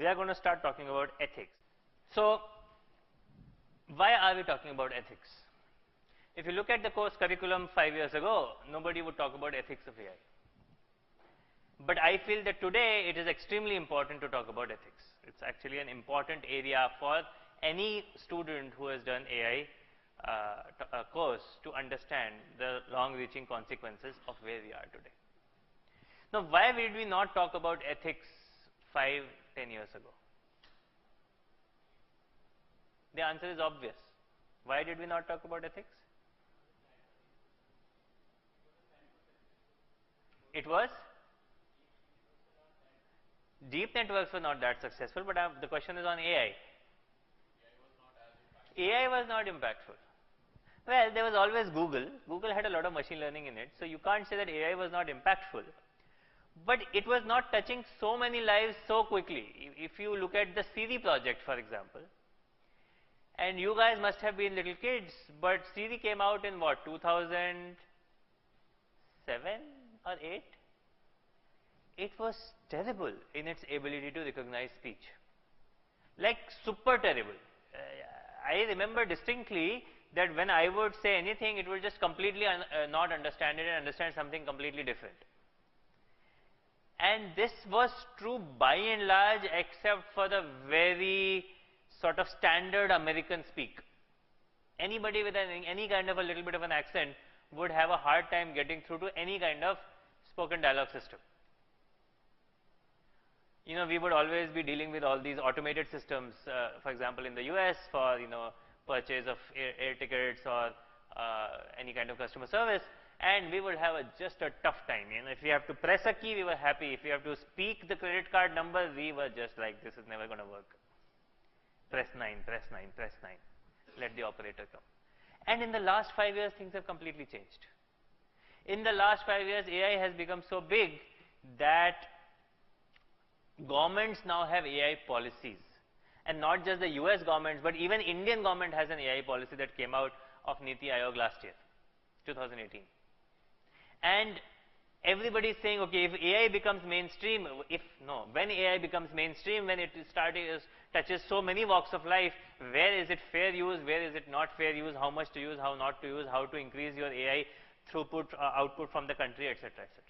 we are going to start talking about ethics. So, why are we talking about ethics? If you look at the course curriculum 5 years ago, nobody would talk about ethics of AI. But I feel that today it is extremely important to talk about ethics. It's actually an important area for any student who has done AI course to understand the long-reaching consequences of where we are today. Now, why did we not talk about ethics 5, 10 years ago? The answer is obvious. Why did we not talk about ethics? It was? Deep networks were not that successful, but the question is on AI. AI was not impactful. Well, there was always Google. Google had a lot of machine learning in it, so you can't say that AI was not impactful. But it was not touching so many lives so quickly. If you look at the Siri project, for example, and you guys must have been little kids, but Siri came out in what, 2007 or 8? It was terrible in its ability to recognize speech. Like super terrible. I remember distinctly that when I would say anything, it would just completely not understand it and understand something completely different. And this was true by and large, except for the very sort of standard American speak. Anybody with any kind of a little bit of an accent would have a hard time getting through to any kind of spoken dialogue system. You know, we would always be dealing with all these automated systems, for example, in the US for, you know, purchase of air tickets or any kind of customer service, and we would have just a tough time. You know, if we have to press a key, we were happy. If we have to speak the credit card number, we were just like, this is never going to work. Press 9, press 9, press 9. Let the operator come. And in the last 5 years, things have completely changed. In the last 5 years, AI has become so big that governments now have AI policies, and not just the US governments, but even Indian government has an AI policy that came out of Niti Aayog last year, 2018. And everybody is saying, okay, if AI becomes mainstream, when AI becomes mainstream, when it touches so many walks of life, where is it fair use, where is it not fair use, how much to use, how not to use, how to increase your AI throughput, output from the country, etc., etc.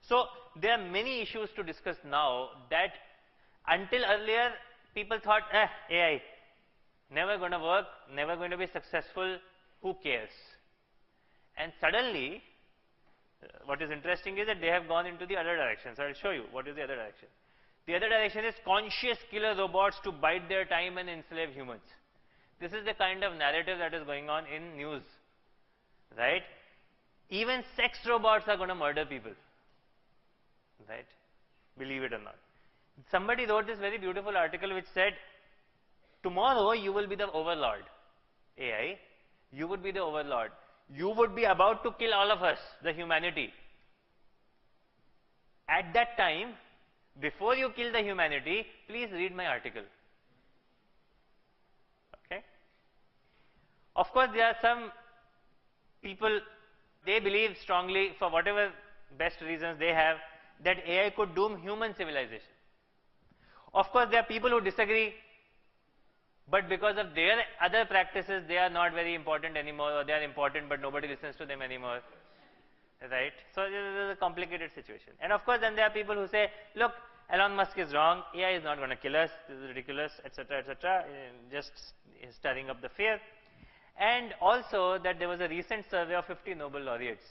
So there are many issues to discuss now that until earlier people thought, AI, never going to work, never going to be successful, who cares? And suddenly, what is interesting is that they have gone into the other direction. So I'll show you what is the other direction. The other direction is conscious killer robots to bide their time and enslave humans. This is the kind of narrative that is going on in news, right? Even sex robots are going to murder people. Right? Believe it or not. Somebody wrote this very beautiful article which said, tomorrow you will be the overlord. AI, you would be the overlord. You would be about to kill all of us, the humanity. At that time, before you kill the humanity, please read my article. Okay? Of course, there are some people, they believe strongly, for whatever best reasons they have, that AI could doom human civilization. Of course, there are people who disagree, but because of their other practices, they are not very important anymore, or they are important but nobody listens to them anymore, right? So this is a complicated situation. And of course, then there are people who say, look, Elon Musk is wrong, AI is not going to kill us, this is ridiculous, etc., just stirring up the fear. And also that there was a recent survey of 50 Nobel laureates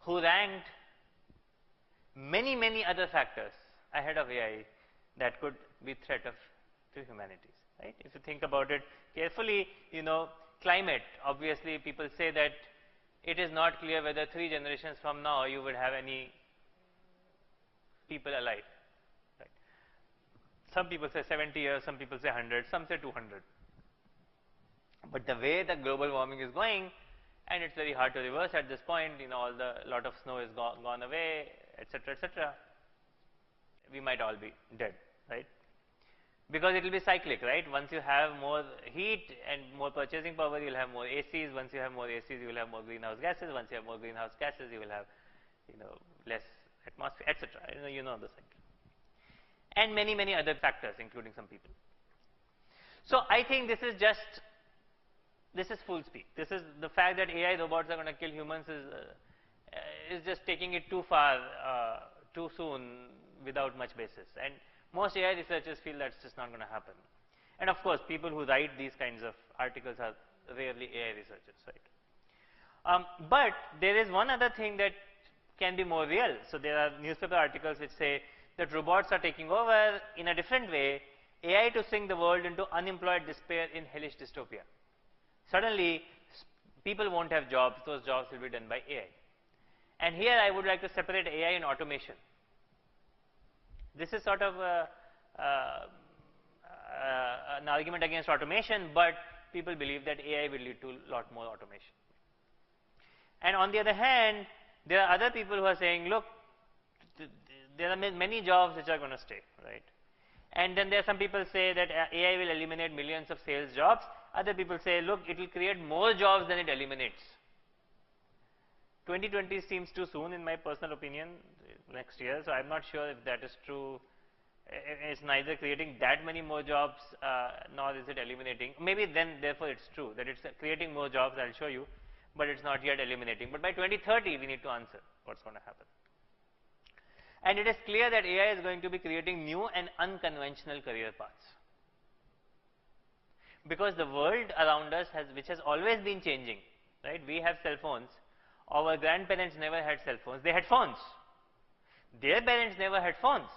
who ranked many other factors ahead of AI that could be threat to humanities, right? If you think about it carefully, you know, climate, obviously people say that it is not clear whether 3 generations from now you would have any people alive, right? Some people say 70 years, some people say 100, some say 200. But the way the global warming is going, and it's very hard to reverse at this point, you know, lot of snow is gone away, etc., we might all be dead, right? Because it will be cyclic, right? Once you have more heat and more purchasing power, you will have more ACs. Once you have more ACs, you will have more greenhouse gases. Once you have more greenhouse gases, you will have, you know, less atmosphere, etc. You know the cycle. and many, many other factors, including some people. So I think this is full speed. This is the fact that AI robots are going to kill humans is just taking it too far, too soon, without much basis. And most AI researchers feel that's just not going to happen. And of course, people who write these kinds of articles are rarely AI researchers, right? But there is one other thing that can be more real. So there are newspaper articles which say that robots are taking over in a different way, AI to sink the world into unemployed despair in hellish dystopia. Suddenly, people won't have jobs, those jobs will be done by AI. And here I would like to separate AI and automation. This is sort of an argument against automation, but people believe that AI will lead to a lot more automation. And on the other hand, there are other people who are saying, look, there are many jobs which are going to stay, right? And then there are some people say that AI will eliminate millions of sales jobs. Other people say, look, it will create more jobs than it eliminates. 2020 seems too soon in my personal opinion, next year, so I'm not sure if that is true. It's neither creating that many more jobs, nor is it eliminating. Maybe then, therefore, it's true that it's creating more jobs, I'll show you, but it's not yet eliminating. But by 2030, we need to answer what's going to happen. And it is clear that AI is going to be creating new and unconventional career paths. Because the world around us which has always been changing, right? We have cell phones. Our grandparents never had cell phones. They had phones. Their parents never had phones.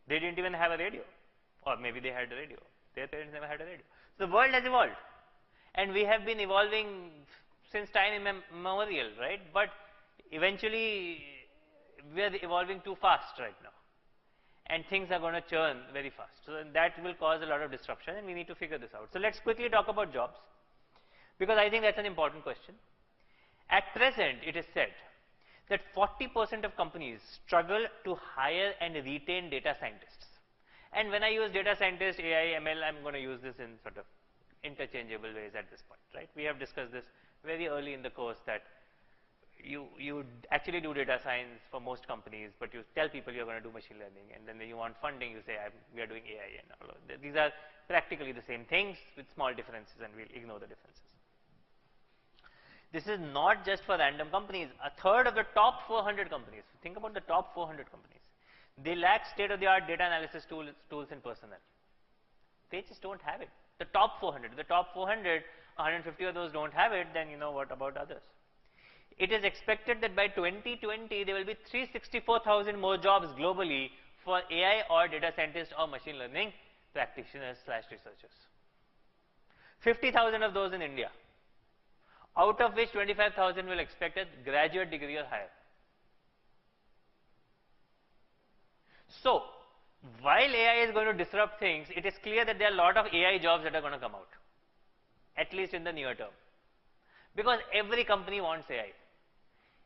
They didn't even have a radio. Or maybe they had a radio. Their parents never had a radio. So the world has evolved. And we have been evolving since time immemorial, right? But eventually, we are evolving too fast right now. And things are going to churn very fast. So that will cause a lot of disruption, and we need to figure this out. So let's quickly talk about jobs, because I think that's an important question. At present, it is said that 40% of companies struggle to hire and retain data scientists. And when I use data scientist, AI, ML, I'm going to use this in sort of interchangeable ways at this point, right? We have discussed this very early in the course that you actually do data science for most companies, but you tell people you're going to do machine learning, and then when you want funding, you say, we are doing AI, and all of that. These are practically the same things with small differences, and we'll ignore the differences. This is not just for random companies. A third of the top 400 companies, think about the top 400 companies, they lack state-of-the-art data analysis tools and personnel. They just don't have it. The top 400, 150 of those don't have it, then you know what about others? It is expected that by 2020, there will be 364,000 more jobs globally for AI or data scientists or machine learning practitioners / researchers. 50,000 of those in India, out of which 25,000 will expect a graduate degree or higher. So, while AI is going to disrupt things, it is clear that there are a lot of AI jobs that are going to come out, at least in the near term. Because every company wants AI.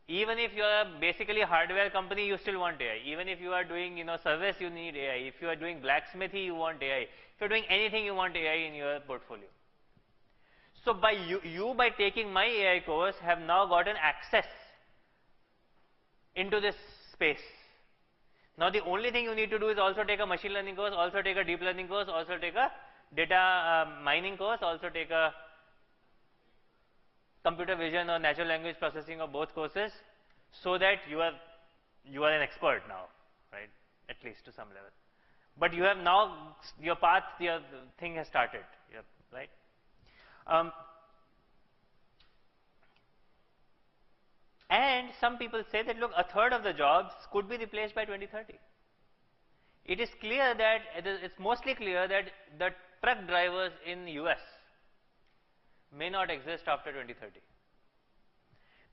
Even if you are basically a hardware company, you still want AI. Even if you are doing, service, you need AI. If you are doing blacksmithy, you want AI. If you're doing anything, you want AI in your portfolio. So by by taking my AI course, have now gotten access into this space. Now the only thing you need to do is also take a machine learning course, also take a deep learning course, also take a data mining course, also take a computer vision or natural language processing or both courses, so that you are an expert now, right? At least to some level. But you have now, your path, your thing has started, right? And some people say that, look, a third of the jobs could be replaced by 2030. It is clear that, it's mostly clear that the truck drivers in the US may not exist after 2030.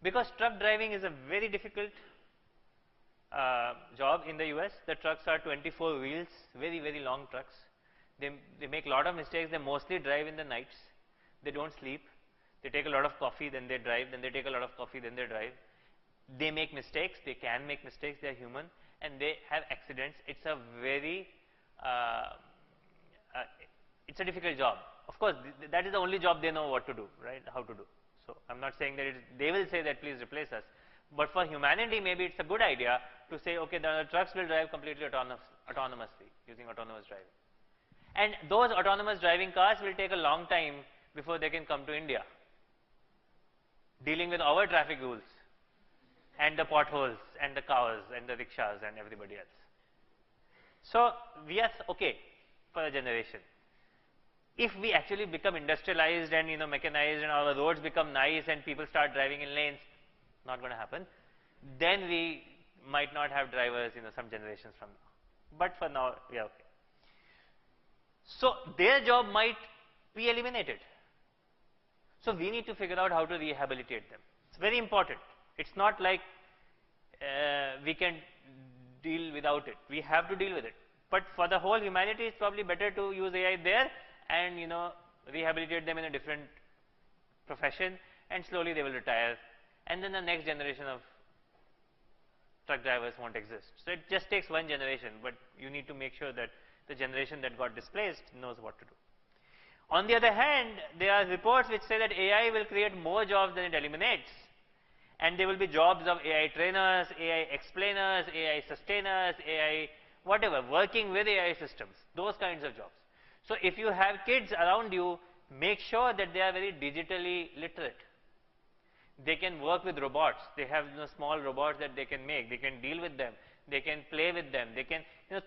Because truck driving is a very difficult job in the US. The trucks are 24 wheels, very, very long trucks. They make a lot of mistakes. They mostly drive in the nights. They don't sleep. They take a lot of coffee, then they drive, then they take a lot of coffee, then they drive. They make mistakes. They can make mistakes. They are human, and they have accidents. It's a very, it's a difficult job. Of course, that is the only job they know what to do, right? How to do. So I'm not saying that they will say that please replace us, But for humanity, maybe it's a good idea to say, okay, the trucks will drive completely autonomously, using autonomous driving. And those autonomous driving cars will take a long time before they can come to India, dealing with our traffic rules and the potholes and the cows and the rickshaws and everybody else. So we are okay for a generation. If we actually become industrialized and mechanized and our roads become nice and people start driving in lanes, not going to happen, then we might not have drivers some generations from now. But for now, we are okay. So their job might be eliminated. So we need to figure out how to rehabilitate them. It's very important. It's not like we can deal without it. We have to deal with it. But for the whole humanity, it's probably better to use AI there and rehabilitate them in a different profession, and slowly they will retire, and then the next generation of truck drivers won't exist. So it just takes one generation, but you need to make sure that the generation that got displaced knows what to do. On the other hand, there are reports which say that AI will create more jobs than it eliminates, and there will be jobs of AI trainers, AI explainers, AI sustainers, AI whatever, working with AI systems, those kinds of jobs. So if you have kids around you, make sure that they are very digitally literate. They can work with robots. They have small robots that they can make. They can deal with them. They can play with them. They can,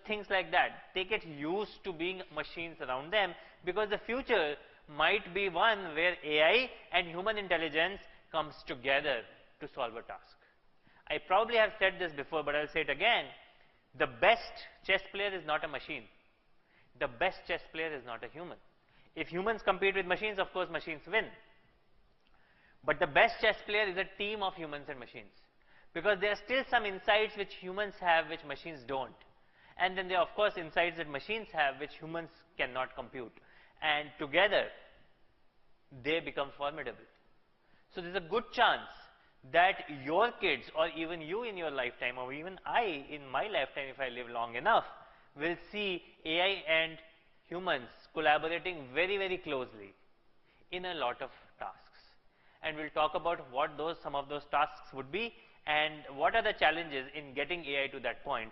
things like that. They get used to being machines around them, because the future might be one where AI and human intelligence comes together to solve a task. I probably have said this before, but I'll say it again. The best chess player is not a machine. The best chess player is not a human. If humans compete with machines, of course machines win. But the best chess player is a team of humans and machines, because there are still some insights which humans have which machines don't. And then there are of course insights that machines have which humans cannot compute. And together they become formidable. So there's a good chance that your kids, or even you in your lifetime, or even I in my lifetime if I live long enough, will see AI and humans collaborating very, very closely in a lot of tasks. And we'll talk about what some of those tasks would be, and what are the challenges in getting AI to that point.